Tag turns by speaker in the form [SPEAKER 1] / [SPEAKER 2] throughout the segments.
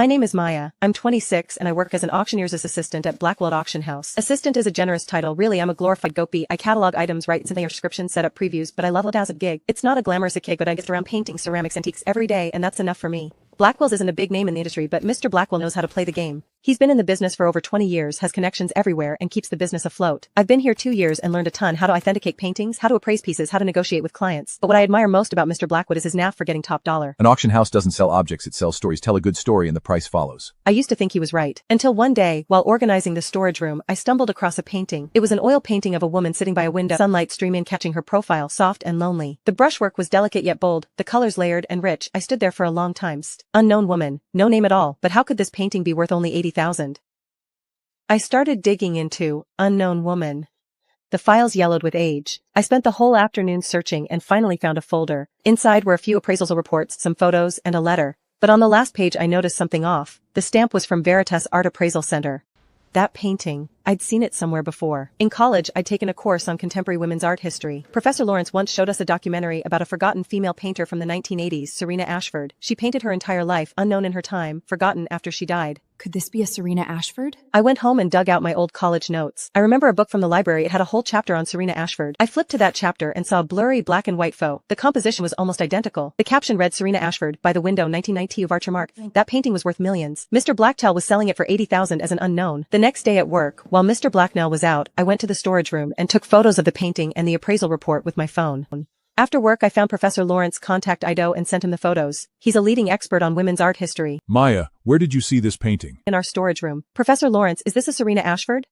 [SPEAKER 1] My name is Maya. I'm 26 and I work as an auctioneer's assistant at Blackwell Auction House. Assistant is a generous title. Really, I'm a glorified goopy. I catalog items, write their descriptions, set up previews, but I love it as a gig. It's not a glamorous gig, but I get around painting ceramics antiques every day, and that's enough for me. Blackwell's isn't a big name in the industry, but Mr. Blackwell knows how to play the game. He's been in the business for over 20 years, has connections everywhere, and keeps the business afloat. I've been here 2 years and learned a ton: how to authenticate paintings, how to appraise pieces, how to negotiate with clients. But what I admire most about Mr. Blackwood is his knack for getting top dollar.
[SPEAKER 2] An auction house doesn't sell objects, it sells stories. Tell a good story and the price follows.
[SPEAKER 1] I used to think he was right. Until one day, while organizing the storage room, I stumbled across a painting. It was an oil painting of a woman sitting by a window, sunlight streaming in, catching her profile, soft and lonely. The brushwork was delicate yet bold, the colors layered and rich. I stood there for a long time. Unknown woman, no name at all, but how could this painting be worth only $80,000? I started digging into unknown woman. The files yellowed with age. I spent the whole afternoon searching and finally found a folder. Inside were a few appraisal reports, some photos, and a letter. But on the last page I noticed something off. The stamp was from Veritas Art Appraisal Center. That painting, I'd seen it somewhere before. In college, I'd taken a course on contemporary women's art history. Professor Lawrence once showed us a documentary about a forgotten female painter from the 1980s, Serena Ashford. She painted her entire life, unknown in her time, forgotten after she died.
[SPEAKER 3] Could this be a Serena Ashford?
[SPEAKER 1] I went home and dug out my old college notes. I remember a book from the library. It had a whole chapter on Serena Ashford. I flipped to that chapter and saw a blurry black and white photo. The composition was almost identical. The caption read, "Serena Ashford, by the window, 1990 of Archer Mark." That painting was worth millions. Mr. Blacktail was selling it for $80,000 as an unknown. The next day at work, while Mr. Blacknell was out, I went to the storage room and took photos of the painting and the appraisal report with my phone. After work, I found Professor Lawrence, contact Ido, and sent him the photos. He's a leading expert on women's art history.
[SPEAKER 4] Maya, where did you see this painting?
[SPEAKER 1] In our storage room. Professor Lawrence, is this a Serena Ashford?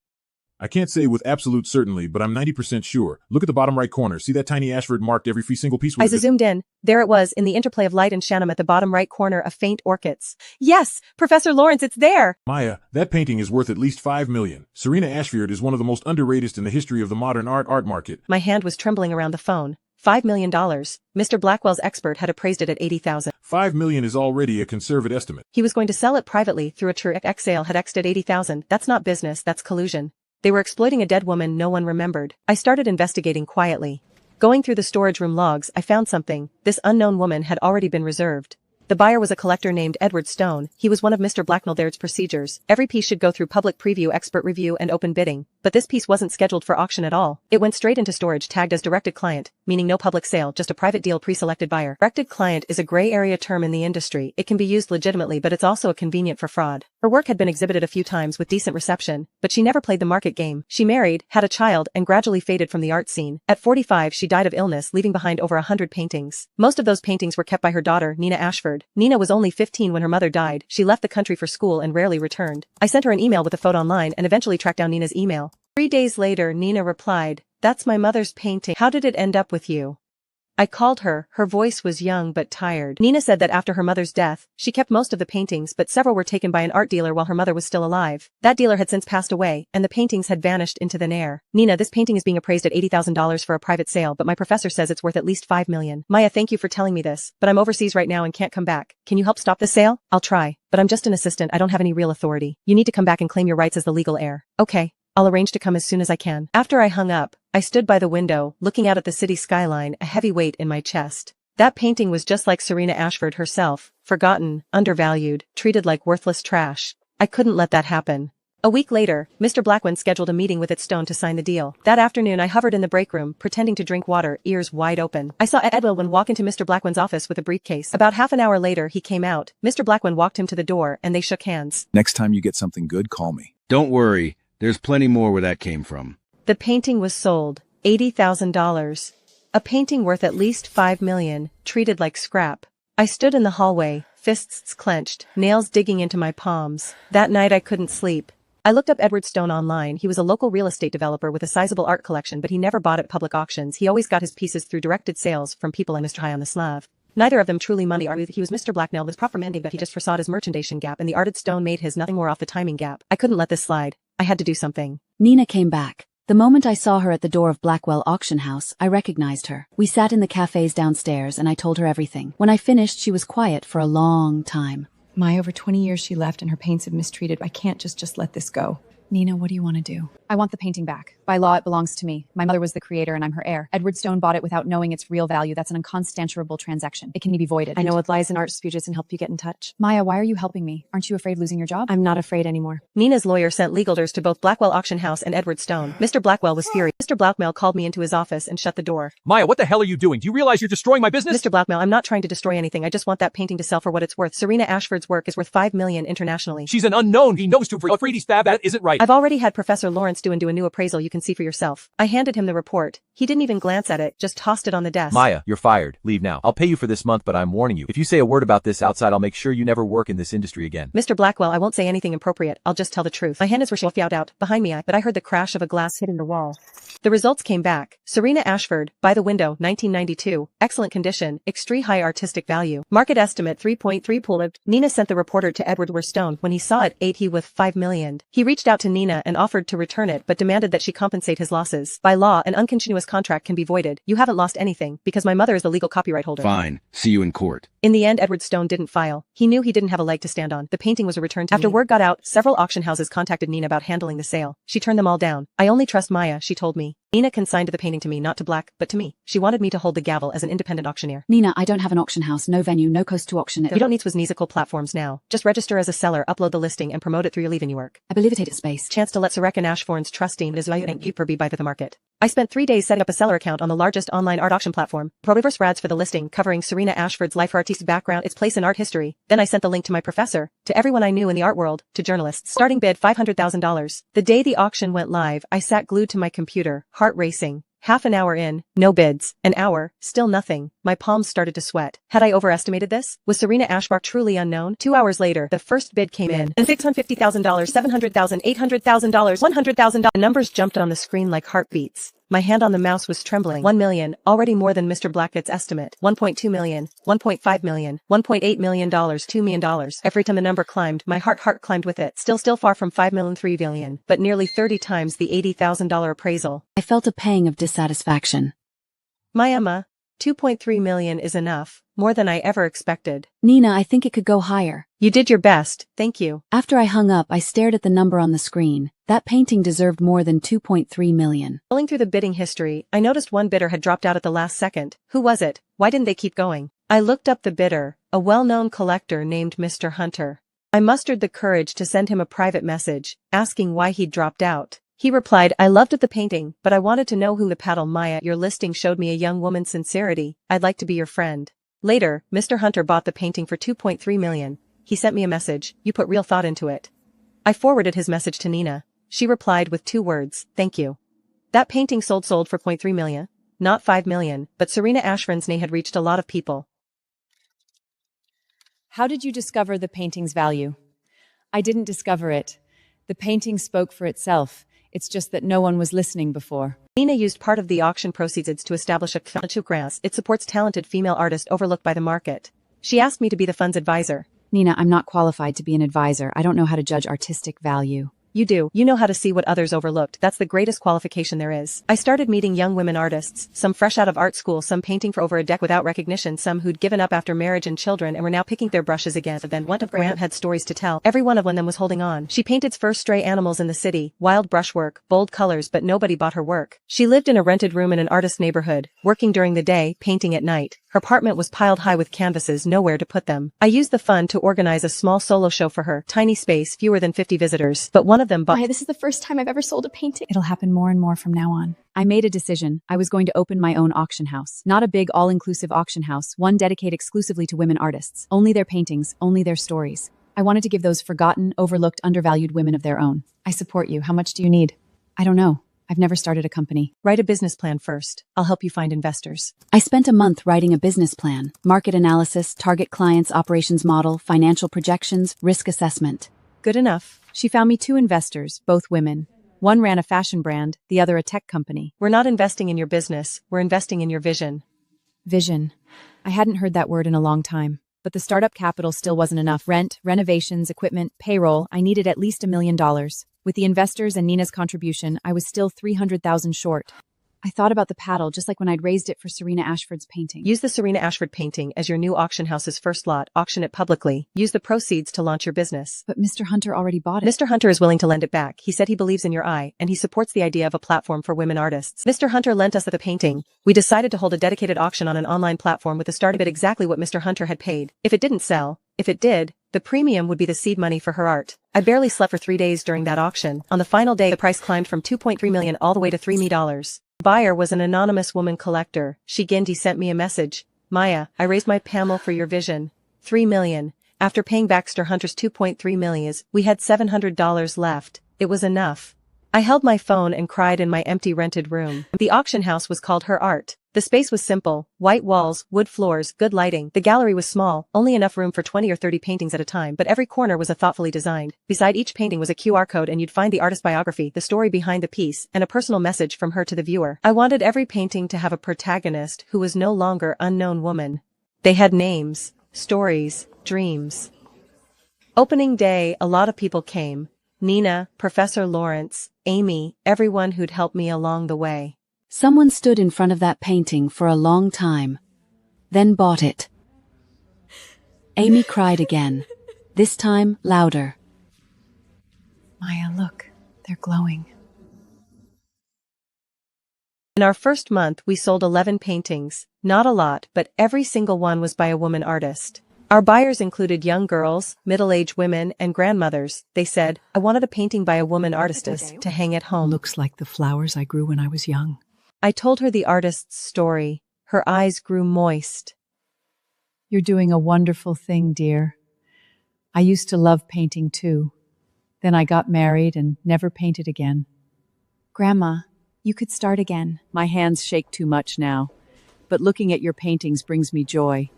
[SPEAKER 4] I can't say with absolute certainty, but I'm 90% sure. Look at the bottom right corner. See that tiny Ashford marked every single piece?
[SPEAKER 1] As I zoomed in, there it was, in the interplay of light and shadow at the bottom right corner, a faint orchids. Yes, Professor Lawrence, it's there!
[SPEAKER 4] Maya, that painting is worth at least $5 million. Serena Ashford is one of the most underrated in the history of the modern art market.
[SPEAKER 1] My hand was trembling around the phone. $5 million. Mr. Blackwell's expert had appraised it at $80,000.
[SPEAKER 4] $5 million is already a conservative estimate.
[SPEAKER 1] He was going to sell it privately through a true sale, had X'd at $80,000. That's not business, that's collusion. They were exploiting a dead woman no one remembered. I started investigating quietly. Going through the storage room logs, I found something. This unknown woman had already been reserved. The buyer was a collector named Edward Stone. He was one of Mr. Blacknell's procedures. Every piece should go through public preview, expert review, and open bidding. But this piece wasn't scheduled for auction at all. It went straight into storage, tagged as directed client, meaning no public sale, just a private deal, pre-selected buyer. Directed client is a gray area term in the industry. It can be used legitimately, but it's also convenient for fraud. Her work had been exhibited a few times with decent reception, but she never played the market game. She married, had a child, and gradually faded from the art scene. At 45, she died of illness, leaving behind over 100 paintings. Most of those paintings were kept by her daughter, Nina Ashford. Nina was only 15 when her mother died. She left the country for school and rarely returned. I sent her an email with the photo online and eventually tracked down Nina's email. 3 days later, Nina replied, "That's my mother's painting. How did it end up with you?" I called her. Her voice was young but tired. Nina said that after her mother's death, she kept most of the paintings, but several were taken by an art dealer while her mother was still alive. That dealer had since passed away, and the paintings had vanished into thin air. Nina, this painting is being appraised at $80,000 for a private sale, but my professor says it's worth at least $5 million. Maya, thank you for telling me this, but I'm overseas right now and can't come back. Can you help stop the sale? I'll try, but I'm just an assistant. I don't have any real authority. You need to come back and claim your rights as the legal heir. Okay. I'll arrange to come as soon as I can. After I hung up, I stood by the window, looking out at the city skyline, a heavy weight in my chest. That painting was just like Serena Ashford herself, forgotten, undervalued, treated like worthless trash. I couldn't let that happen. A week later, Mr. Blackwood scheduled a meeting with Stone to sign the deal. That afternoon I hovered in the break room, pretending to drink water, ears wide open. I saw Edwin walk into Mr. Blackwood's office with a briefcase. About half an hour later he came out. Mr. Blackwood walked him to the door and they shook hands.
[SPEAKER 2] Next time you get something good, call me.
[SPEAKER 5] Don't worry. There's plenty more where that came from.
[SPEAKER 1] The painting was sold. $80,000. A painting worth at least $5 million, treated like scrap. I stood in the hallway, fists clenched, nails digging into my palms. That night I couldn't sleep. I looked up Edward Stone online. He was a local real estate developer with a sizable art collection, but he never bought at public auctions. He always got his pieces through directed sales from people like Mr. High on the Slav. Neither of them truly money argued. He was Mr. Blacknell with proper mending, but he just foresaw his merchandising gap, and the arted Stone made his nothing more off the timing gap. I couldn't let this slide. I had to do something.
[SPEAKER 3] Nina came back. The moment I saw her at the door of Blackwell Auction House, I recognized her. We sat in the cafes downstairs and I told her everything. When I finished, she was quiet for a long time.
[SPEAKER 6] My over 20 years she left and her paints have mistreated. I can't just let this go.
[SPEAKER 3] Nina, what do you want to do?
[SPEAKER 6] I want the painting back. By law, it belongs to me. My mother was the creator and I'm her heir. Edward Stone bought it without knowing its real value. That's an unconsubstantiable transaction. It can be voided.
[SPEAKER 1] I know with lies and art disputes and help you get in touch.
[SPEAKER 6] Maya, why are you helping me? Aren't you afraid of losing your job?
[SPEAKER 1] I'm not afraid anymore. Nina's lawyer sent legal orders to both Blackwell Auction House and Edward Stone. Mr. Blackwell was furious. Mr. Blackmail called me into his office and shut the door.
[SPEAKER 2] Maya, what the hell are you doing? Do you realize you're destroying my business?
[SPEAKER 1] Mr. Blackmail, I'm not trying to destroy anything. I just want that painting to sell for what it's worth. Serena Ashford's work is worth $5 million internationally.
[SPEAKER 2] She's an unknown. He knows to afraid he's fab. That isn't right.
[SPEAKER 1] I've already had Professor Lawrence do a new appraisal. You can see for yourself. I handed him the report. He didn't even glance at it, just tossed it on the desk.
[SPEAKER 2] Maya, you're fired. Leave now. I'll pay you for this month, but I'm warning you. If you say a word about this outside, I'll make sure you never work in this industry again.
[SPEAKER 1] Mr. Blackwell, I won't say anything inappropriate. I'll just tell the truth. My hands were shoved out behind me, but I heard the crash of a glass hitting the wall. The results came back. Serena Ashford, by the window, 1992, excellent condition, extreme high artistic value. Market estimate 3.3 pool. Nina sent the reporter to Edward Stone. When he saw it, he with $5 million. He reached out to Nina and offered to return it but demanded that she compensate his losses. By law, an uncontinuous contract can be voided. You haven't lost anything because my mother is the legal copyright holder.
[SPEAKER 5] Fine. See you in court.
[SPEAKER 1] In the end, Edward Stone didn't file. He knew he didn't have a leg to stand on. The painting was returned to me. After word got out, several auction houses contacted Nina about handling the sale. She turned them all down. I only trust Maya, she told me. Nina consigned the painting to me, not to Black, but to me. She wanted me to hold the gavel as an independent auctioneer.
[SPEAKER 3] Nina, I don't have an auction house, no venue, no coast to auction it.
[SPEAKER 1] You don't need musical platforms now. Just register as a seller, upload the listing, and promote it through your leaving work.
[SPEAKER 3] I believe it at space.
[SPEAKER 1] Chance to let Sarek and Ashford's trusting is valuing you per be by the market. I spent 3 days setting up a seller account on the largest online art auction platform. Reverse rads for the listing, covering Serena Ashford's life, her artist's background, its place in art history. Then I sent the link to my professor, to everyone I knew in the art world, to journalists. Starting bid $500,000. The day the auction went live, I sat glued to my computer, heart racing. Half an hour in, no bids. An hour, still nothing. My palms started to sweat. Had I overestimated this? Was Serena Ashford truly unknown? 2 hours later, the first bid came in. And $650,000, $700,000, $800,000, $100,000. The numbers jumped on the screen like heartbeats. My hand on the mouse was trembling. 1 million, already more than Mr. Blackett's estimate. 1.2 million, 1.5 million, $1.8 million, $2 million. Every time the number climbed, my heart climbed with it. Still far from 5 million, 3 million, but nearly 30 times the $80,000 appraisal.
[SPEAKER 3] I felt a pang of dissatisfaction.
[SPEAKER 1] My Emma, 2.3 million is enough, more than I ever expected.
[SPEAKER 3] Nina, I think it could go higher.
[SPEAKER 1] You did your best, thank you.
[SPEAKER 3] After I hung up, I stared at the number on the screen. That painting deserved more than 2.3 million.
[SPEAKER 1] Scrolling through the bidding history, I noticed one bidder had dropped out at the last second. Who was it? Why didn't they keep going? I looked up the bidder, a well-known collector named Mr. Hunter. I mustered the courage to send him a private message, asking why he'd dropped out. He replied, I loved the painting, but I wanted to know who the paddle Maya. Your listing showed me a young woman's sincerity. I'd like to be your friend. Later, Mr. Hunter bought the painting for 2.3 million. He sent me a message, you put real thought into it. I forwarded his message to Nina. She replied with 2 words, thank you. That painting sold for 0.3 million. Not 5 million, but Serena Ashford's name had reached a lot of people.
[SPEAKER 6] How did you discover the painting's value? I didn't discover it. The painting spoke for itself. It's just that no one was listening before.
[SPEAKER 1] Nina used part of the auction proceeds to establish a fund. It supports talented female artists overlooked by the market. She asked me to be the fund's advisor.
[SPEAKER 6] Nina, I'm not qualified to be an advisor. I don't know how to judge artistic value.
[SPEAKER 1] You do. You know how to see what others overlooked. That's the greatest qualification there is. I started meeting young women artists, some fresh out of art school, some painting for over a decade without recognition, some who'd given up after marriage and children and were now picking their brushes again. Then one of Grant had stories to tell. Every one of them was holding on. She painted first stray animals in the city, wild brushwork, bold colors, but nobody bought her work. She lived in a rented room in an artist neighborhood, working during the day, painting at night. Her apartment was piled high with canvases, nowhere to put them. I used the fund to organize a small solo show for her. Tiny space, fewer than 50 visitors, but one of them bought—
[SPEAKER 7] This is the first time I've ever sold a painting.
[SPEAKER 6] It'll happen more and more from now on. I made a decision. I was going to open my own auction house. Not a big all-inclusive auction house, one dedicated exclusively to women artists. Only their paintings, only their stories. I wanted to give those forgotten, overlooked, undervalued women of their own. I support you. How much do you need? I don't know. I've never started a company.
[SPEAKER 1] Write a business plan first. I'll help you find investors.
[SPEAKER 3] I spent a month writing a business plan, market analysis, target clients, operations model, financial projections, risk assessment.
[SPEAKER 1] Good enough.
[SPEAKER 6] She found me 2 investors, both women. One ran a fashion brand, the other a tech company.
[SPEAKER 1] We're not investing in your business, we're investing in your vision.
[SPEAKER 6] Vision. I hadn't heard that word in a long time. But the startup capital still wasn't enough. Rent, renovations, equipment, payroll. I needed at least $1 million. With the investors and Nina's contribution, I was still $300,000 short. I thought about the paddle just like when I'd raised it for Serena Ashford's painting.
[SPEAKER 1] Use the Serena Ashford painting as your new auction house's first lot, auction it publicly. Use the proceeds to launch your business.
[SPEAKER 6] But Mr. Hunter already bought it.
[SPEAKER 1] Mr. Hunter is willing to lend it back. He said he believes in your eye, and he supports the idea of a platform for women artists. Mr. Hunter lent us the painting. We decided to hold a dedicated auction on an online platform with the start bid exactly what Mr. Hunter had paid. If it didn't sell, if it did, the premium would be the seed money for her art. I barely slept for 3 days during that auction. On the final day, the price climbed from $2.3 million all the way to $3 million. Buyer was an anonymous woman collector. She sent me a message. Maya, I raised my Pamel for your vision. $3 million. After paying Baxter Hunter's $2.3 million, we had $700 left. It was enough. I held my phone and cried in my empty rented room. The auction house was called Her Art. The space was simple, white walls, wood floors, good lighting. The gallery was small, only enough room for 20 or 30 paintings at a time, but every corner was thoughtfully designed. Beside each painting was a QR code and you'd find the artist biography, the story behind the piece, and a personal message from her to the viewer. I wanted every painting to have a protagonist who was no longer unknown woman. They had names, stories, dreams. Opening day, a lot of people came. Nina, Professor Lawrence, Amy, everyone who'd helped me along the way.
[SPEAKER 3] Someone stood in front of that painting for a long time, then bought it. Amy cried again, this time louder.
[SPEAKER 6] Maya, look, they're glowing.
[SPEAKER 1] In our first month, we sold 11 paintings. Not a lot, but every single one was by a woman artist. Our buyers included young girls, middle-aged women, and grandmothers. They said, I wanted a painting by a woman artistess to hang at home.
[SPEAKER 8] Looks like the flowers I grew when I was young.
[SPEAKER 1] I told her the artist's story. Her eyes grew moist.
[SPEAKER 8] You're doing a wonderful thing, dear. I used to love painting too. Then I got married and never painted again.
[SPEAKER 6] Grandma, you could start again.
[SPEAKER 8] My hands shake too much now, but looking at your paintings brings me joy.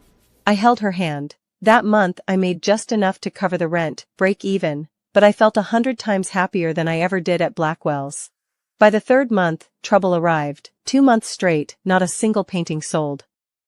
[SPEAKER 1] I held her hand. That month I made just enough to cover the rent, break even, but I felt 100 times happier than I ever did at Blackwell's. By the third month, trouble arrived. 2 months straight, not a single painting sold.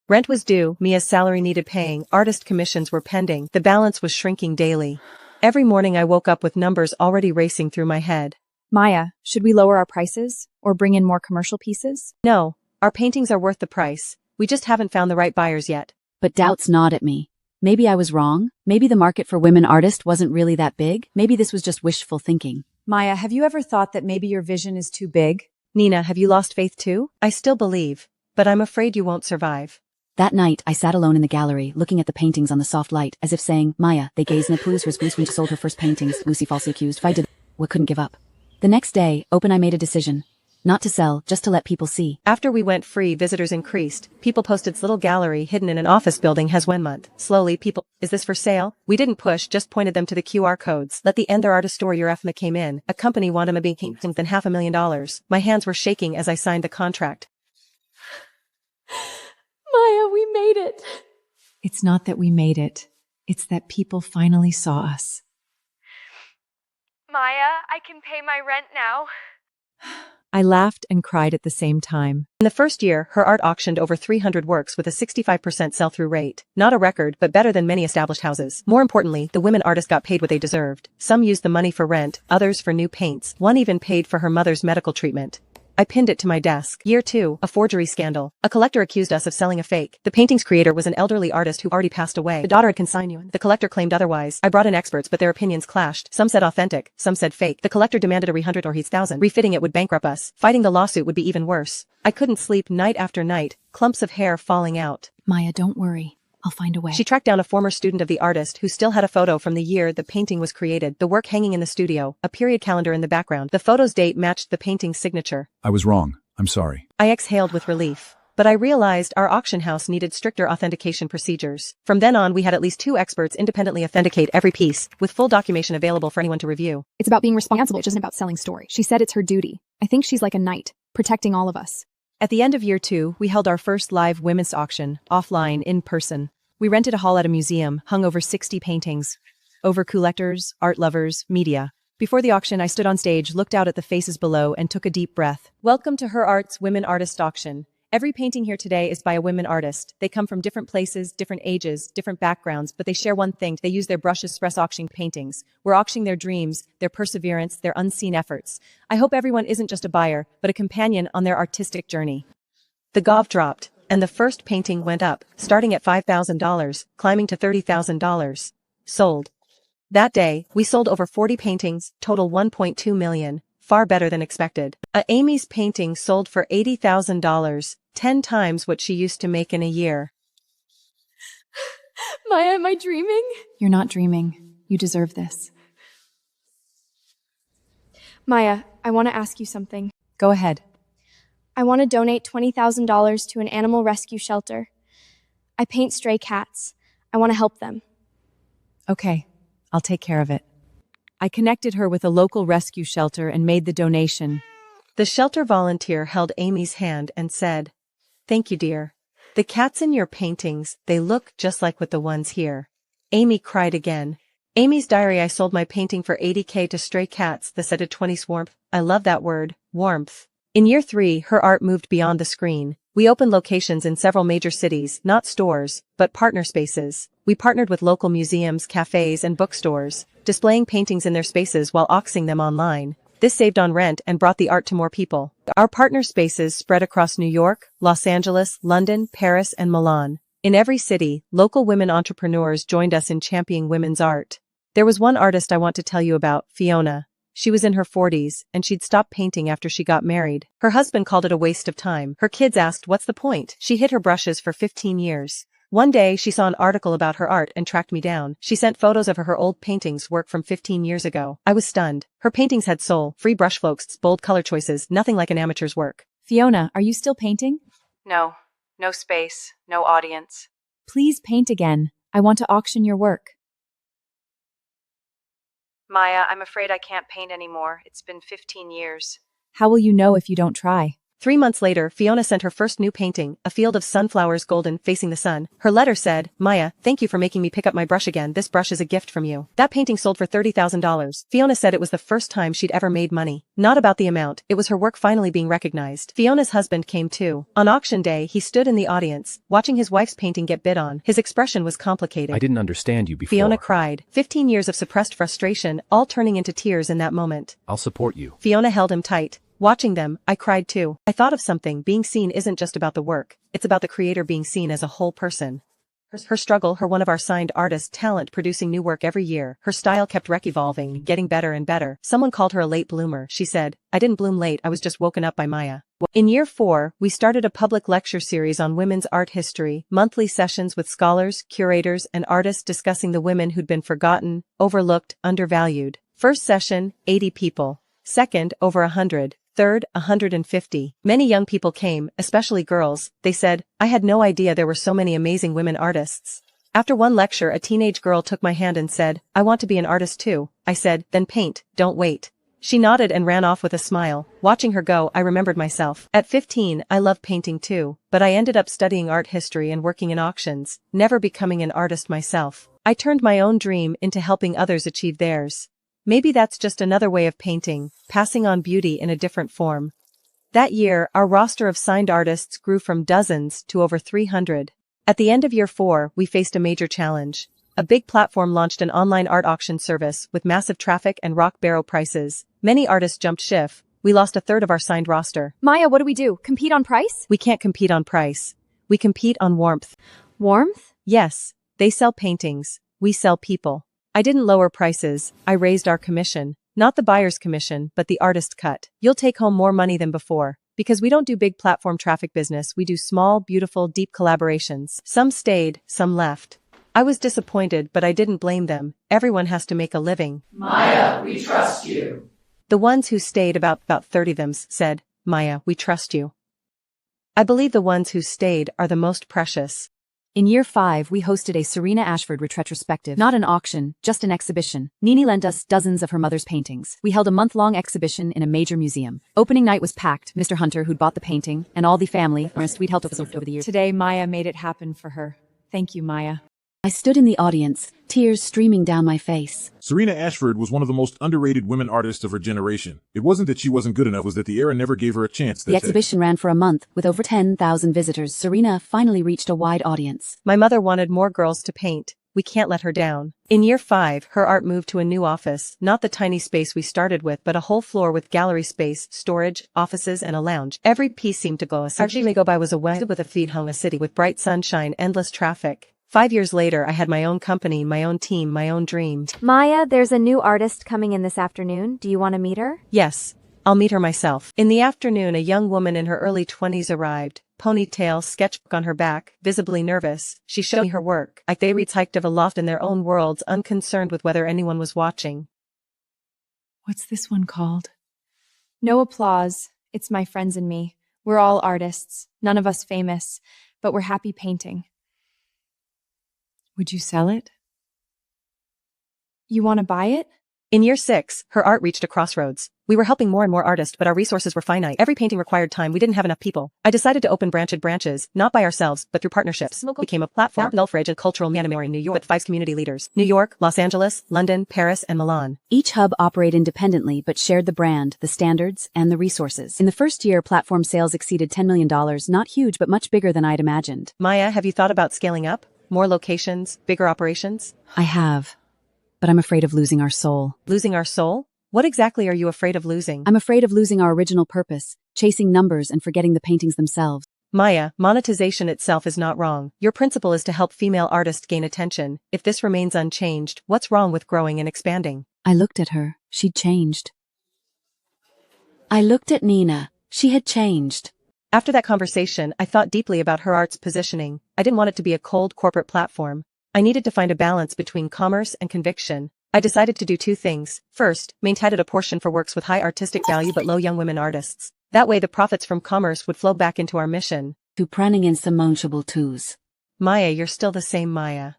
[SPEAKER 1] Rent was due, Mia's salary needed paying, artist commissions were pending, the balance was shrinking daily. Every morning I woke up with numbers already racing through my head.
[SPEAKER 6] Maya, should we lower our prices or bring in more commercial pieces?
[SPEAKER 1] No, our paintings are worth the price. We just haven't found the right buyers yet.
[SPEAKER 3] But doubts gnawed at me. Maybe I was wrong. Maybe the market for women artists wasn't really that big. Maybe this was just wishful thinking.
[SPEAKER 6] Maya, have you ever thought that maybe your vision is too big?
[SPEAKER 1] Nina, have you lost faith too? I still believe, but I'm afraid you won't survive.
[SPEAKER 3] That night, I sat alone in the gallery, looking at the paintings on the soft light, as if saying, Maya, they gazed in a clues was Bruce when she sold her first paintings, Lucy falsely accused, if I did, we couldn't give up. The next day, I made a decision. Not to sell, just to let people see.
[SPEAKER 1] After we went free, visitors increased. People posted little gallery hidden in an office building has one month. Slowly, people, is this for sale? We didn't push, just pointed them to the QR codes. Let the end their artist story your FMA came in. A company wanted me than $500,000. My hands were shaking as I signed the contract.
[SPEAKER 7] Maya, we made it.
[SPEAKER 8] It's not that we made it. It's that people finally saw us.
[SPEAKER 7] Maya, I can pay my rent now.
[SPEAKER 8] I laughed and cried at the same time.
[SPEAKER 1] In the first year, Her Art auctioned over 300 works with a 65% sell-through rate. Not a record, but better than many established houses. More importantly, the women artists got paid what they deserved. Some used the money for rent, others for new paints. One even paid for her mother's medical treatment. I pinned it to my desk. Year 2, a forgery scandal. A collector accused us of selling a fake. The painting's creator was an elderly artist who already passed away. The daughter had consigned you. The collector claimed otherwise. I brought in experts, but their opinions clashed. Some said authentic, some said fake. The collector demanded a $100 or $1,000. Refitting it would bankrupt us. Fighting the lawsuit would be even worse. I couldn't sleep night after night, clumps of hair falling out.
[SPEAKER 6] Maya, don't worry. I'll find a way.
[SPEAKER 1] She tracked down a former student of the artist who still had a photo from the year the painting was created, the work hanging in the studio, a period calendar in the background. The photo's date matched the painting's signature.
[SPEAKER 4] I was wrong. I'm sorry.
[SPEAKER 1] I exhaled with relief. But I realized our auction house needed stricter authentication procedures. From then on, we had at least 2 experts independently authenticate every piece, with full documentation available for anyone to review.
[SPEAKER 7] It's about being responsible, it isn't about selling story. She said it's her duty. I think she's like a knight, protecting all of us.
[SPEAKER 6] At the end of year 2, we held our first live women's auction, offline, in person. We rented a hall at a museum, hung over 60 paintings. Over collectors, art lovers, media. Before the auction, I stood on stage, looked out at the faces below, and took a deep breath. Welcome to Her Art's Women Artist Auction.
[SPEAKER 1] Every painting here today is by a women artist. They come from different places, different ages, different backgrounds, but they share one thing. They use their brushes to express auctioning paintings. We're auctioning their dreams, their perseverance, their unseen efforts. I hope everyone isn't just a buyer, but a companion on their artistic journey. The gov dropped, and the first painting went up, starting at $5,000, climbing to $30,000. Sold. That day, we sold over 40 paintings, total 1.2 million, far better than expected. Amy's painting sold for $80,000, 10 times what she used to make in a year.
[SPEAKER 7] Maya, am I dreaming?
[SPEAKER 6] You're not dreaming. You deserve this.
[SPEAKER 7] Maya, I want to ask you something.
[SPEAKER 6] Go ahead.
[SPEAKER 7] I want to donate $20,000 to an animal rescue shelter. I paint stray cats. I want to help them.
[SPEAKER 6] Okay, I'll take care of it. I connected her with a local rescue shelter and made the donation.
[SPEAKER 1] The shelter volunteer held Amy's hand and said, "Thank you, dear. The cats in your paintings, they look just like with the ones here." Amy cried again. Amy's diary. I sold my painting for $80K to stray cats, the said to 20 warmth. I love that word, warmth. In year 3, her art moved beyond the screen. We opened locations in several major cities, not stores, but partner spaces. We partnered with local museums, cafes, and bookstores, displaying paintings in their spaces while auctioning them online. This saved on rent and brought the art to more people. Our partner spaces spread across New York, Los Angeles, London, Paris, and Milan. In every city, local women entrepreneurs joined us in championing women's art. There was one artist I want to tell you about, Fiona. She was in her 40s, and she'd stopped painting after she got married. Her husband called it a waste of time. Her kids asked, what's the point? She hid her brushes for 15 years. One day, she saw an article about her art and tracked me down. She sent photos of her old paintings, work from 15 years ago. I was stunned. Her paintings had soul, free brushstrokes, bold color choices, nothing like an amateur's work.
[SPEAKER 6] Fiona, are you still painting?
[SPEAKER 1] No. No space. No audience.
[SPEAKER 6] Please paint again. I want to auction your work.
[SPEAKER 1] Maya, I'm afraid I can't paint anymore. It's been 15 years.
[SPEAKER 6] How will you know if you don't try?
[SPEAKER 1] 3 months later, Fiona sent her first new painting, a field of sunflowers golden facing the sun. Her letter said, Maya, thank you for making me pick up my brush again. This brush is a gift from you. That painting sold for $30,000. Fiona said it was the first time she'd ever made money. Not about the amount, it was her work finally being recognized. Fiona's husband came too. On auction day, he stood in the audience, watching his wife's painting get bid on. His expression was complicated.
[SPEAKER 2] I didn't understand you before.
[SPEAKER 1] Fiona cried. 15 years of suppressed frustration, all turning into tears in that moment.
[SPEAKER 2] I'll support you.
[SPEAKER 1] Fiona held him tight. Watching them, I cried too. I thought of something. Being seen isn't just about the work. It's about the creator being seen as a whole person. Her struggle, her one of our signed artists' talent producing new work every year. Her style kept evolving, getting better and better. Someone called her a late bloomer. She said, I didn't bloom late, I was just woken up by Maya. In year 4, we started a public lecture series on women's art history, monthly sessions with scholars, curators, and artists discussing the women who'd been forgotten, overlooked, undervalued. First session, 80 people. Second, over 100. Third, 150. Many young people came, especially girls. They said, I had no idea there were so many amazing women artists. After one lecture, a teenage girl took my hand and said, I want to be an artist too. I said, then paint, don't wait. She nodded and ran off with a smile. Watching her go, I remembered myself. At 15, I loved painting too, but I ended up studying art history and working in auctions, never becoming an artist myself. I turned my own dream into helping others achieve theirs. Maybe that's just another way of painting, passing on beauty in a different form. That year, our roster of signed artists grew from dozens to over 300. At the end of year 4, we faced a major challenge. A big platform launched an online art auction service with massive traffic and rock bottom prices. Many artists jumped ship. We lost a third of our signed roster.
[SPEAKER 7] Maya, what do we do? Compete on price?
[SPEAKER 1] We can't compete on price. We compete on warmth.
[SPEAKER 7] Warmth?
[SPEAKER 1] Yes, they sell paintings. We sell people. I didn't lower prices, I raised our commission. Not the buyer's commission, but the artist cut. You'll take home more money than before. Because we don't do big platform traffic business, we do small, beautiful, deep collaborations. Some stayed, some left. I was disappointed, but I didn't blame them. Everyone has to make a living.
[SPEAKER 9] Maya, we trust you.
[SPEAKER 1] The ones who stayed, about 30 of them, said, Maya, we trust you. I believe the ones who stayed are the most precious.
[SPEAKER 3] In year 5, we hosted a Serena Ashford retrospective. Not an auction, just an exhibition. Nini lent us dozens of her mother's paintings. We held a month-long exhibition in a major museum. Opening night was packed. Mr. Hunter, who'd bought the painting, and all the family, we'd helped us over the years.
[SPEAKER 6] Today, Maya made it happen for her. Thank you, Maya.
[SPEAKER 3] I stood in the audience, tears streaming down my face.
[SPEAKER 4] Serena Ashford was one of the most underrated women artists of her generation. It wasn't that she wasn't good enough, it was that the era never gave her a chance.
[SPEAKER 3] The exhibition ran for a month, with over 10,000 visitors. Serena finally reached a wide audience.
[SPEAKER 1] My mother wanted more girls to paint. We can't let her down. In year 5, her art moved to a new office, not the tiny space we started with, but a whole floor with gallery space, storage, offices, and a lounge. Every piece seemed to glow. Hardly may go by was a web with a feed hung a city with bright sunshine, endless traffic. 5 years later, I had my own company, my own team, my own dreams.
[SPEAKER 10] Maya, there's a new artist coming in this afternoon. Do you want to meet her?
[SPEAKER 1] Yes. I'll meet her myself. In the afternoon, a young woman in her early 20s arrived. Ponytail, sketchbook on her back, visibly nervous. She showed me her work. They hiked of aloft in their own worlds, unconcerned with whether anyone was watching.
[SPEAKER 8] What's this one called?
[SPEAKER 7] No applause. It's my friends and me. We're all artists, none of us famous, but we're happy painting.
[SPEAKER 8] Would you sell it?
[SPEAKER 7] You want to buy it?
[SPEAKER 1] In year 6, her art reached a crossroads. We were helping more and more artists, but our resources were finite. Every painting required time. We didn't have enough people. I decided to open branches, not by ourselves, but through partnerships. Became a platform, Gulfridge and cultural Myanmar in New York with 5 community leaders. New York, Los Angeles, London, Paris, and Milan.
[SPEAKER 3] Each hub operated independently, but shared the brand, the standards, and the resources. In the first year, platform sales exceeded $10 million, not huge, but much bigger than I'd imagined.
[SPEAKER 1] Maya, have you thought about scaling up? More locations, bigger operations?
[SPEAKER 3] I have. But I'm afraid of losing our soul.
[SPEAKER 1] Losing our soul? What exactly are you afraid of losing?
[SPEAKER 3] I'm afraid of losing our original purpose, chasing numbers and forgetting the paintings themselves.
[SPEAKER 1] Maya, monetization itself is not wrong. Your principle is to help female artists gain attention. If this remains unchanged, what's wrong with growing and expanding?
[SPEAKER 3] I looked at her. She'd changed. I looked at Nina. She had changed.
[SPEAKER 1] After that conversation, I thought deeply about her art's positioning. I didn't want it to be a cold corporate platform. I needed to find a balance between commerce and conviction. I decided to do 2 things. First, maintain a portion for works with high artistic value but low young women artists. That way the profits from commerce would flow back into our mission.
[SPEAKER 3] To pranning insurmountable twos.
[SPEAKER 1] Maya, you're still the same Maya.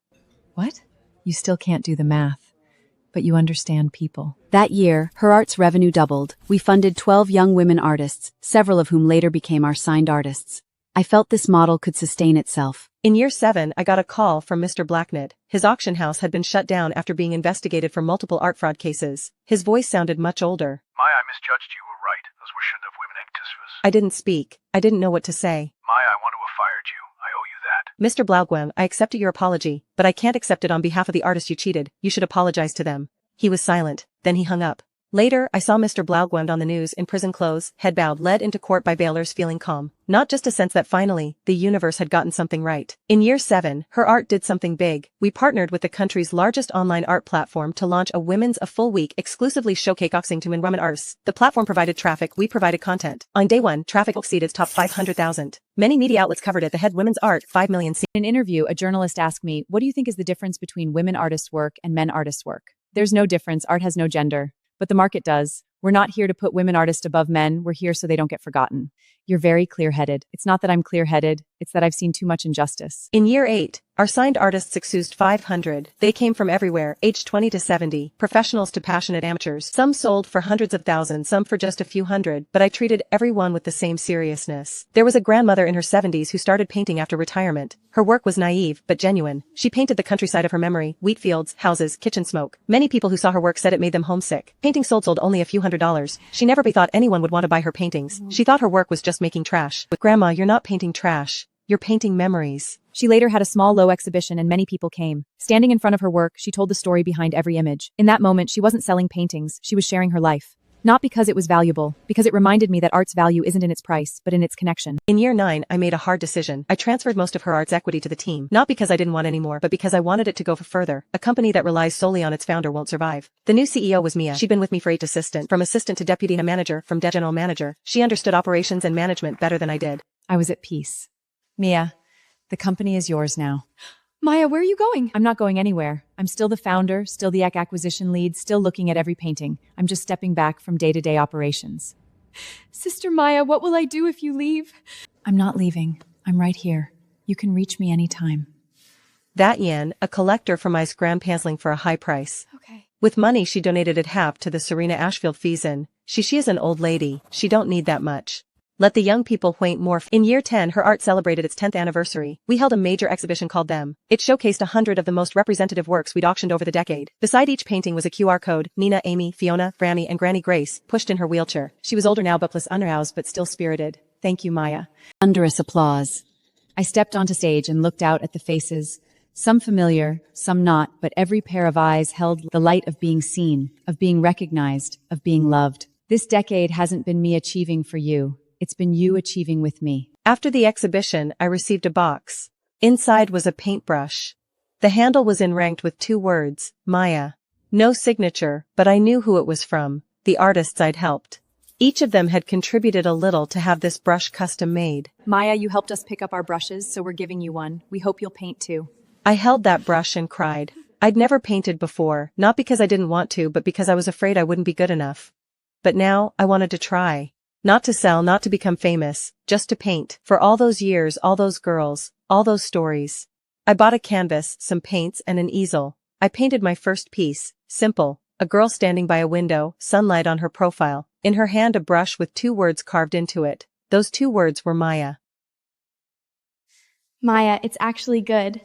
[SPEAKER 8] What? You still can't do the math, but you understand people.
[SPEAKER 3] That year, her art's revenue doubled. We funded 12 young women artists, several of whom later became our signed artists. I felt this model could sustain itself.
[SPEAKER 1] In year 7, I got a call from Mr. Blacknett. His auction house had been shut down after being investigated for multiple art fraud cases. His voice sounded much older.
[SPEAKER 11] Maya, I misjudged you. Were right. Those were shouldn't have women activists.
[SPEAKER 1] I didn't speak. I didn't know what to say.
[SPEAKER 11] Maya, I want to have fired you. I owe you that.
[SPEAKER 1] Mr. Blaugwen, I accepted your apology, but I can't accept it on behalf of the artists you cheated. You should apologize to them. He was silent. Then he hung up. Later, I saw Mr. Blaugwen on the news in prison clothes, head bowed, led into court by bailers, feeling calm. Not just a sense that finally, the universe had gotten something right. In year 7, her art did something big. We partnered with the country's largest online art platform to launch a full week exclusively showcasing to women artists. The platform provided traffic, we provided content. On day 1, traffic exceeded top 500,000. Many media outlets covered it. The head women's art, 5 million.
[SPEAKER 6] In an interview, a journalist asked me, "What do you think is the difference between women artists' work and men artists' work?" There's no difference. Art has no gender. But the market does. We're not here to put women artists above men. We're here so they don't get forgotten. You're very clear-headed. It's not that I'm clear-headed. It's that I've seen too much injustice.
[SPEAKER 1] In year 8, our signed artists exceeded 500. They came from everywhere, aged 20 to 70, professionals to passionate amateurs. Some sold for hundreds of thousands, some for just a few hundred, but I treated everyone with the same seriousness. There was a grandmother in her 70s who started painting after retirement. Her work was naive, but genuine. She painted the countryside of her memory, wheat fields, houses, kitchen smoke. Many people who saw her work said it made them homesick. Painting sold only a few $100s. She never thought anyone would want to buy her paintings. She thought her work was just making trash. But Grandma, you're not painting trash. You're painting memories.
[SPEAKER 6] She later had a small low exhibition and many people came. Standing in front of her work, she told the story behind every image. In that moment, she wasn't selling paintings, she was sharing her life. Not because it was valuable, because it reminded me that art's value isn't in its price, but in its connection.
[SPEAKER 1] In year 9, I made a hard decision. I transferred most of her art's equity to the team. Not because I didn't want any more, but because I wanted it to go further. A company that relies solely on its founder won't survive. The new CEO was Mia. She'd been with me for 8 assistant, from assistant to deputy manager, from general manager. She understood operations and management better than I did.
[SPEAKER 6] I was at peace. Mia, the company is yours now.
[SPEAKER 7] Maya, where are you going?
[SPEAKER 6] I'm not going anywhere. I'm still the founder, still the acquisition lead, still looking at every painting. I'm just stepping back from day-to-day operations.
[SPEAKER 7] Sister Maya, what will I do if you leave?
[SPEAKER 8] I'm not leaving. I'm right here. You can reach me anytime.
[SPEAKER 1] That yen, a collector from Ice Grandpansling for a high price.
[SPEAKER 7] Okay.
[SPEAKER 1] With money she donated it half to the Serena Ashfield Feason. She is an old lady. She don't need that much. Let the young people wait more. In year 10, her art celebrated its 10th anniversary. We held a major exhibition called Them. It showcased 100 of the most representative works we'd auctioned over the decade. Beside each painting was a QR code. Nina, Amy, Fiona, Franny, and Granny Grace, pushed in her wheelchair. She was older now but plus unaroused but still spirited. Thank you, Maya.
[SPEAKER 6] Thunderous applause. I stepped onto stage and looked out at the faces. Some familiar, some not, but every pair of eyes held the light of being seen, of being recognized, of being loved. This decade hasn't been me achieving for you. It's been you achieving with me.
[SPEAKER 1] After the exhibition, I received a box. Inside was a paintbrush. The handle was enranked with 2 words, Maya. No signature, but I knew who it was from, the artists I'd helped. Each of them had contributed a little to have this brush custom made.
[SPEAKER 6] Maya, you helped us pick up our brushes, so we're giving you one. We hope you'll paint too.
[SPEAKER 1] I held that brush and cried. I'd never painted before, not because I didn't want to, but because I was afraid I wouldn't be good enough. But now, I wanted to try. Not to sell, not to become famous, just to paint. For all those years, all those girls, all those stories. I bought a canvas, some paints, and an easel. I painted my first piece, simple. A girl standing by a window, sunlight on her profile. In her hand a brush with 2 words carved into it. Those 2 words were Maya.
[SPEAKER 7] Maya, it's actually good.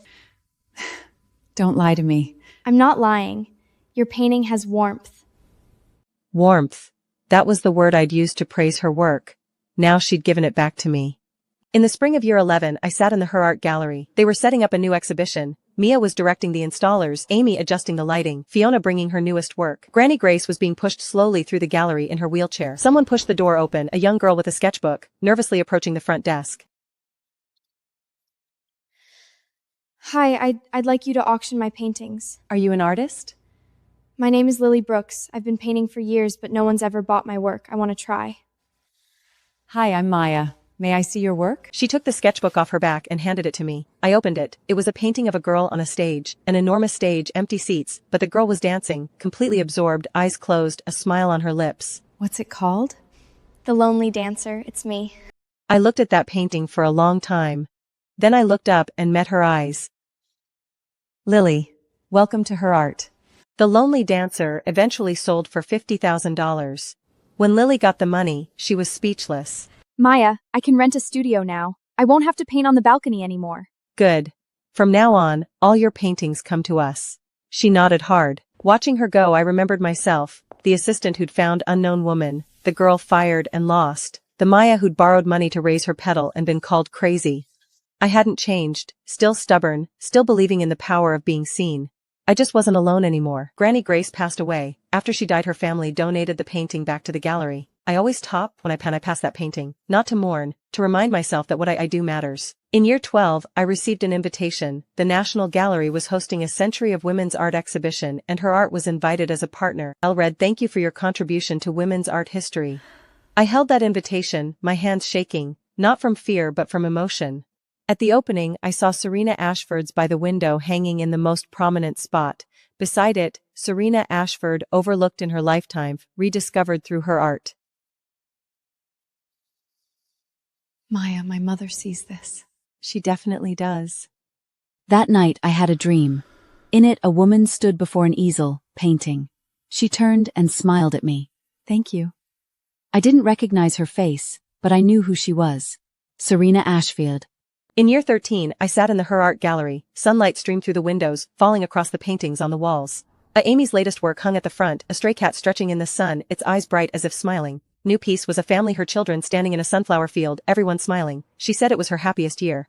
[SPEAKER 6] Don't lie to me.
[SPEAKER 7] I'm not lying. Your painting has warmth.
[SPEAKER 1] Warmth. That was the word I'd used to praise her work. Now she'd given it back to me. In the spring of year 11, I sat in the Her Art Gallery. They were setting up a new exhibition. Mia was directing the installers, Amy adjusting the lighting, Fiona bringing her newest work. Granny Grace was being pushed slowly through the gallery in her wheelchair. Someone pushed the door open, a young girl with a sketchbook, nervously approaching the front desk.
[SPEAKER 7] Hi, I'd like you to auction my paintings.
[SPEAKER 1] Are you an artist?
[SPEAKER 7] My name is Lily Brooks. I've been painting for years, but no one's ever bought my work. I want to try.
[SPEAKER 6] Hi, I'm Maya. May I see your work?
[SPEAKER 1] She took the sketchbook off her back and handed it to me. I opened it. It was a painting of a girl on a stage, an enormous stage, empty seats, but the girl was dancing, completely absorbed, eyes closed, a smile on her lips.
[SPEAKER 6] What's it called?
[SPEAKER 7] The Lonely Dancer. It's me.
[SPEAKER 1] I looked at that painting for a long time. Then I looked up and met her eyes. Lily, welcome to Her Art. The Lonely Dancer eventually sold for $50,000. When Lily got the money, she was speechless.
[SPEAKER 7] Maya, I can rent a studio now. I won't have to paint on the balcony anymore.
[SPEAKER 1] Good. From now on, all your paintings come to us. She nodded hard. Watching her go, I remembered myself, the assistant who'd found unknown woman, the girl fired and lost, the Maya who'd borrowed money to raise her petal and been called crazy. I hadn't changed, still stubborn, still believing in the power of being seen. I just wasn't alone anymore. Granny Grace passed away. After she died, her family donated the painting back to the gallery. I always top when I pass that painting, not to mourn, to remind myself that what I do matters. In year 12, I received an invitation. The National Gallery was hosting a Century of Women's Art exhibition and Her Art was invited as a partner. I read, "Thank you for your contribution to women's art history." I held that invitation, my hands shaking, not from fear but from emotion. At the opening, I saw Serena Ashford's by the window hanging in the most prominent spot. Beside it, Serena Ashford, overlooked in her lifetime, rediscovered through her art.
[SPEAKER 6] Maya, my mother sees this.
[SPEAKER 1] She definitely does.
[SPEAKER 3] That night I had a dream. In it, a woman stood before an easel, painting. She turned and smiled at me.
[SPEAKER 6] Thank you.
[SPEAKER 3] I didn't recognize her face, but I knew who she was. Serena Ashfield.
[SPEAKER 1] In year 13, I sat in the Her Art Gallery. Sunlight streamed through the windows, falling across the paintings on the walls. Amy's latest work hung at the front, a stray cat stretching in the sun, its eyes bright as if smiling. New piece was a family, her children standing in a sunflower field, everyone smiling. She said it was her happiest year.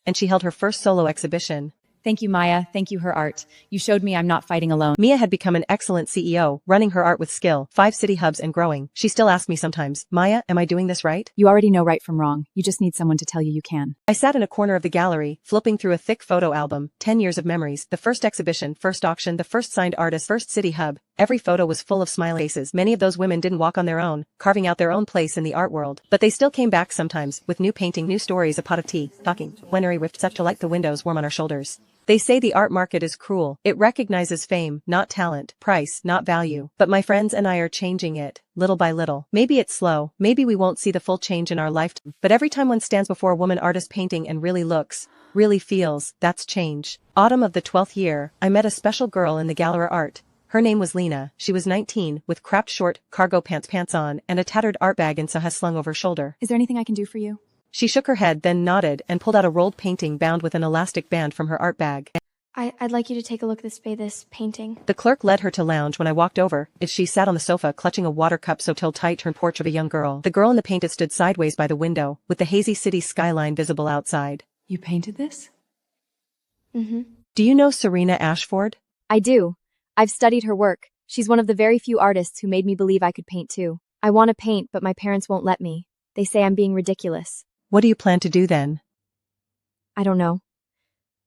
[SPEAKER 1] And she held her first solo exhibition.
[SPEAKER 6] Thank you, Maya. Thank you, Her Art. You showed me I'm not fighting alone.
[SPEAKER 1] Mia had become an excellent CEO, running her art with skill, 5 city hubs and growing. She still asks me sometimes, Maya, am I doing this right?
[SPEAKER 6] You already know right from wrong. You just need someone to tell you can.
[SPEAKER 1] I sat in a corner of the gallery, flipping through a thick photo album, 10 years of memories, the first exhibition, first auction, the first signed artist, first city hub. Every photo was full of smiley faces. Many of those women didn't walk on their own, carving out their own place in the art world. But they still came back sometimes, with new painting, new stories, a pot of tea, talking, whenery rift such to like the windows warm on our shoulders. They say the art market is cruel. It recognizes fame, not talent, price, not value. But my friends and I are changing it, little by little. Maybe it's slow, maybe we won't see the full change in our lifetime. But every time one stands before a woman artist painting and really looks, really feels, that's change. Autumn of the 12th year, I met a special girl in the gallery art. Her name was Lena. She was 19, with cropped short, cargo pants on, and a tattered art bag and Sahas slung over her shoulder.
[SPEAKER 6] Is there anything I can do for you?
[SPEAKER 1] She shook her head, then nodded and pulled out a rolled painting bound with an elastic band from her art bag.
[SPEAKER 7] I'd like you to take a look at this painting.
[SPEAKER 1] The clerk led her to lounge. When I walked over, she sat on the sofa clutching a water cup so till tight turned porch of a young girl. The girl in the painted stood sideways by the window, with the hazy city skyline visible outside.
[SPEAKER 8] You painted this?
[SPEAKER 7] Mm-hmm.
[SPEAKER 1] Do you know Serena Ashford?
[SPEAKER 10] I do. I've studied her work. She's one of the very few artists who made me believe I could paint too. I want to paint, but my parents won't let me. They say I'm being ridiculous.
[SPEAKER 1] What do you plan to do then?
[SPEAKER 10] I don't know.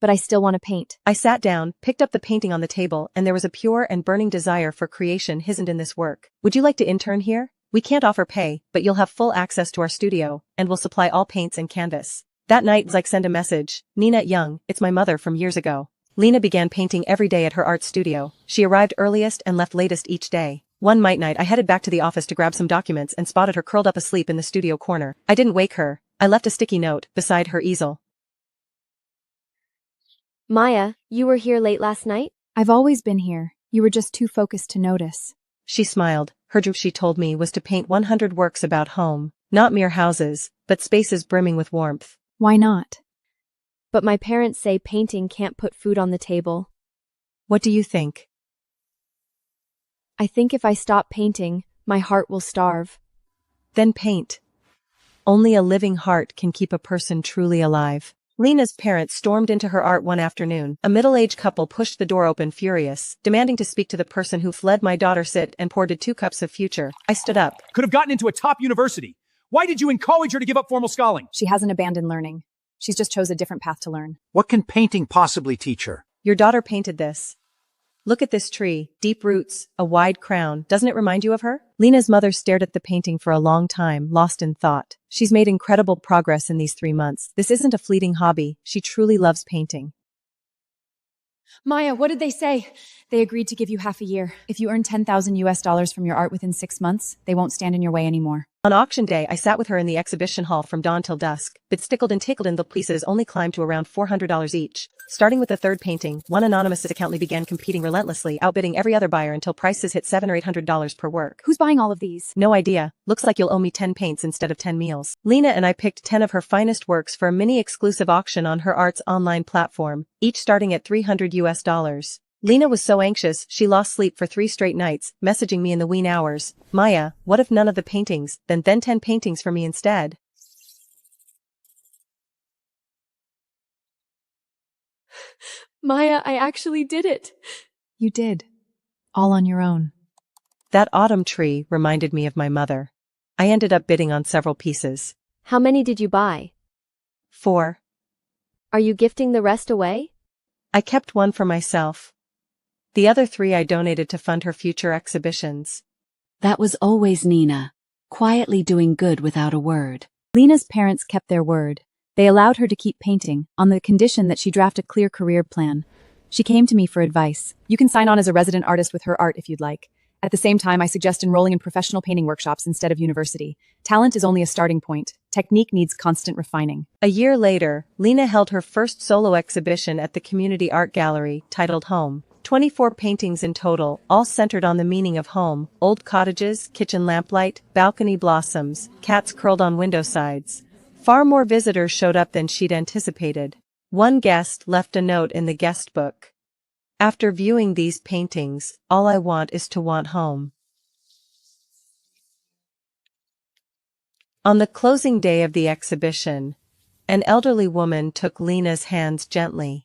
[SPEAKER 10] But I still want to paint.
[SPEAKER 1] I sat down, picked up the painting on the table, and there was a pure and burning desire for creation hidden in this work. Would you like to intern here? We can't offer pay, but you'll have full access to our studio, and we'll supply all paints and canvas. That night, Zyke sent a message. Nina Young, it's my mother from years ago. Lena began painting every day at her art studio. She arrived earliest and left latest each day. One night I headed back to the office to grab some documents and spotted her curled up asleep in the studio corner. I didn't wake her. I left a sticky note beside her easel.
[SPEAKER 10] Maya, you were here late last night?
[SPEAKER 6] I've always been here. You were just too focused to notice.
[SPEAKER 1] She smiled. Her dream, she told me, was to paint 100 works about home. Not mere houses, but spaces brimming with warmth.
[SPEAKER 6] Why not?
[SPEAKER 10] But my parents say painting can't put food on the table.
[SPEAKER 1] What do you think?
[SPEAKER 10] I think if I stop painting, my heart will starve.
[SPEAKER 1] Then paint. Only a living heart can keep a person truly alive. Lena's parents stormed into her art one afternoon. A middle-aged couple pushed the door open furious, demanding to speak to the person who fled my daughter sit and poured 2 cups of future. I stood up.
[SPEAKER 12] Could have gotten into a top university. Why did you encourage her to give up formal schooling?
[SPEAKER 6] She hasn't abandoned learning. She's just chose a different path to learn.
[SPEAKER 13] What can painting possibly teach her?
[SPEAKER 1] Your daughter painted this. Look at this tree, deep roots, a wide crown. Doesn't it remind you of her? Lena's mother stared at the painting for a long time, lost in thought. She's made incredible progress in these 3 months. This isn't a fleeting hobby. She truly loves painting.
[SPEAKER 6] Maya, what did they say? They agreed to give you half a year. If you earn $10,000 from your art within 6 months, they won't stand in your way anymore.
[SPEAKER 1] On auction day, I sat with her in the exhibition hall from dawn till dusk, but stickled and tickled, and the pieces only climbed to around $400 each. Starting with the third painting, one anonymous accountly began competing relentlessly, outbidding every other buyer until prices hit $700 or $800 per work.
[SPEAKER 6] Who's buying all of these?
[SPEAKER 1] No idea. Looks like you'll owe me 10 paints instead of 10 meals. Lena and I picked 10 of her finest works for a mini-exclusive auction on her art's online platform, each starting at $300. Lena was so anxious, she lost sleep for 3 straight nights, messaging me in the wee hours. Maya, what if none of the paintings, then 10 paintings for me instead?
[SPEAKER 7] Maya, I actually did it.
[SPEAKER 8] You did. All on your own.
[SPEAKER 1] That autumn tree reminded me of my mother. I ended up bidding on several pieces.
[SPEAKER 10] How many did you buy?
[SPEAKER 1] 4.
[SPEAKER 10] Are you gifting the rest away?
[SPEAKER 1] I kept 1 for myself. The other 3 I donated to fund her future exhibitions.
[SPEAKER 3] That was always Nina, quietly doing good without a word.
[SPEAKER 6] Lena's parents kept their word. They allowed her to keep painting, on the condition that she draft a clear career plan. She came to me for advice. You can sign on as a resident artist with her art if you'd like. At the same time, I suggest enrolling in professional painting workshops instead of university. Talent is only a starting point. Technique needs constant refining.
[SPEAKER 1] A year later, Lena held her first solo exhibition at the Community Art Gallery, titled Home. 24 paintings in total, all centered on the meaning of home: old cottages, kitchen lamplight, balcony blossoms, cats curled on window sides. Far more visitors showed up than she'd anticipated. One guest left a note in the guest book. After viewing these paintings, all I want is to want home. On the closing day of the exhibition, an elderly woman took Lena's hands gently.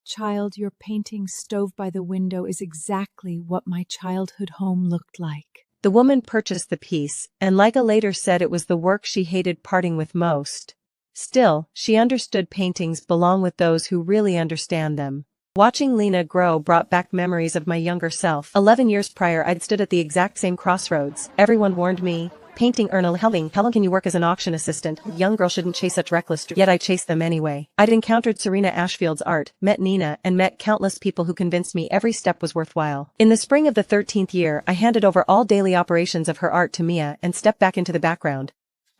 [SPEAKER 8] Child, your painting stove by the window is exactly what my childhood home looked like.
[SPEAKER 1] The woman purchased the piece, and Leica later said it was the work she hated parting with most. Still, she understood paintings belong with those who really understand them. Watching Lena grow brought back memories of my younger self. 11 years prior, I'd stood at the exact same crossroads. Everyone warned me, painting Erna Helling, how long can you work as an auction assistant? A young girl shouldn't chase such reckless dreams. Yet I chased them anyway. I'd encountered Serena Ashfield's art, met Nina, and met countless people who convinced me every step was worthwhile. In the spring of the 13th year, I handed over all daily operations of her art to Mia and stepped back into the background.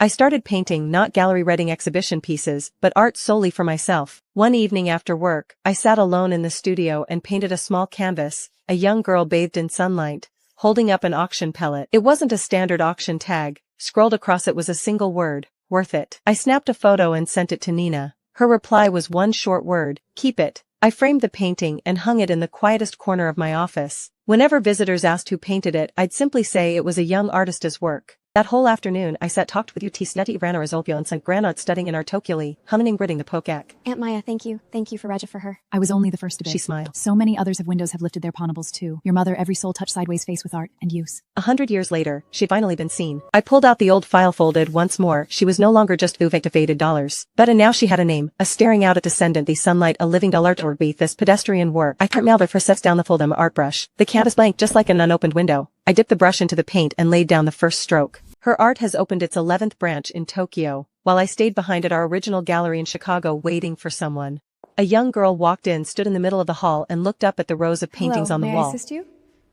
[SPEAKER 1] I started painting not gallery-reading exhibition pieces, but art solely for myself. One evening after work, I sat alone in the studio and painted a small canvas, a young girl bathed in sunlight, holding up an auction pellet. It wasn't a standard auction tag. Scrolled across it was a single word, worth it. I snapped a photo and sent it to Nina. Her reply was one short word, keep it. I framed the painting and hung it in the quietest corner of my office. Whenever visitors asked who painted it, I'd simply say it was a young artist's work. That whole afternoon I talked with UT Sneti Rana Rizolpio and St. Granot studying in Artokuli, humming and gritting the pokak.
[SPEAKER 7] Aunt Maya, thank you. Thank you for Regia for her.
[SPEAKER 6] I was only the first of it.
[SPEAKER 1] She smiled.
[SPEAKER 6] So many others of windows have lifted their ponables too. Your mother every soul touched sideways face with art and use.
[SPEAKER 1] 100 years later, she'd finally been seen. I pulled out the old file folded once more. She was no longer just faded dollars. But and now she had a name, a staring out at descendant the sunlight a living dollar or beat this pedestrian work. I cut Malver for sets down the foldem art brush. The canvas blank just like an unopened window. I dipped the brush into the paint and laid down the first stroke. Her art has opened its 11th branch in Tokyo, while I stayed behind at our original gallery in Chicago waiting for someone. A young girl walked in, stood in the middle of the hall and looked up at the rows of paintings on the
[SPEAKER 7] May
[SPEAKER 1] wall.
[SPEAKER 7] I assist you?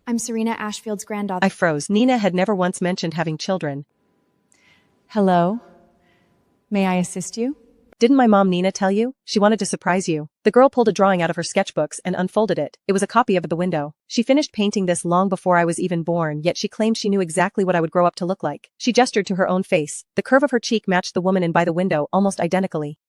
[SPEAKER 7] I'm Serena Ashfield's granddaughter.
[SPEAKER 1] I froze. Nina had never once mentioned having children.
[SPEAKER 6] Hello? May I assist you?
[SPEAKER 1] Didn't my mom Nina tell you? She wanted to surprise you. The girl pulled a drawing out of her sketchbooks and unfolded it. It was a copy of the window. She finished painting this long before I was even born, yet she claimed she knew exactly what I would grow up to look like. She gestured to her own face. The curve of her cheek matched the woman in by the window almost identically.